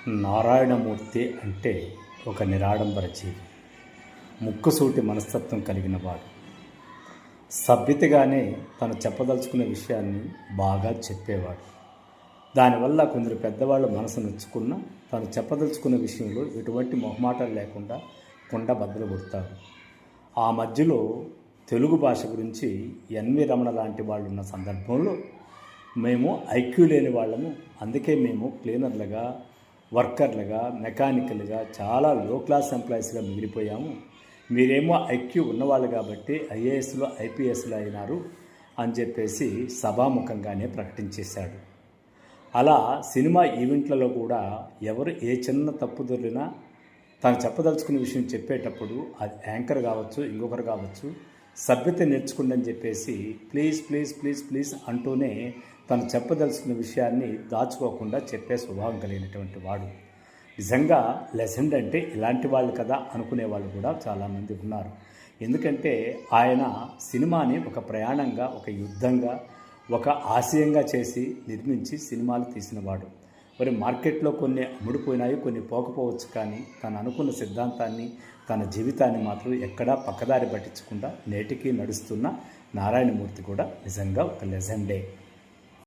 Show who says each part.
Speaker 1: నారాయణమూర్తి అంటే ఒక నిరాడంబర జీవి, ముక్కుసూటి మనస్తత్వం కలిగిన వాడు. సభ్యతగానే తను చెప్పదలుచుకునే విషయాన్ని బాగా చెప్పేవాడు. దానివల్ల కొందరు పెద్దవాళ్ళు మనసు నొచ్చుకున్న తను చెప్పదలుచుకున్న విషయంలో ఎటువంటి మొహమాటాలు లేకుండా కుండ బద్దలు కొడతారు. ఆ మధ్యలో తెలుగు భాష గురించి ఎన్వి రమణ లాంటి వాళ్ళు ఉన్న సందర్భంలో మేము ఐక్యూ లేని వాళ్ళము, అందుకే మేము క్లీనర్లుగా, వర్కర్లుగా, మెకానికల్గా చాలా లో క్లాస్ ఎంప్లాయీస్గా మిగిలిపోయాము. మీరేమో ఐక్యూ ఉన్నవాళ్ళు కాబట్టి ఐఏఎస్లో ఐపీఎస్లో అయినారు అని చెప్పేసి సభాముఖంగానే ప్రకటించేశాడు. అలా సినిమా ఈవెంట్లలో కూడా ఎవరు ఏ చిన్న తప్పు దొరికినా తను చెప్పదలుచుకున్న విషయం చెప్పేటప్పుడు అది యాంకర్ కావచ్చు, ఇంకొకరు కావచ్చు, సభ్యత నేర్చుకోండి అని చెప్పేసి ప్లీజ్ ప్లీజ్ ప్లీజ్ ప్లీజ్ అంటూనే తను చెప్పదలుచుకున్న విషయాన్ని దాచుకోకుండా చెప్పే స్వభావం కలిగినటువంటి వాడు. నిజంగా లెజెండ్ అంటే ఇలాంటి వాళ్ళు కదా అనుకునే వాళ్ళు కూడా చాలామంది ఉన్నారు. ఎందుకంటే ఆయన సినిమాని ఒక ప్రయాణంగా, ఒక యుద్ధంగా, ఒక ఆశయంగా చేసి నిర్మించి సినిమాలు తీసినవాడు. మరి మార్కెట్లో కొన్ని అమ్ముడుపోయినాయి, కొన్ని పోకపోవచ్చు, కానీ తను అనుకున్న సిద్ధాంతాన్ని, తన జీవితాన్ని మాత్రం ఎక్కడా పక్కదారి పట్టించకుండా నేటికి నడుస్తున్న నారాయణమూర్తి కూడా నిజంగా ఒక లెజెండే.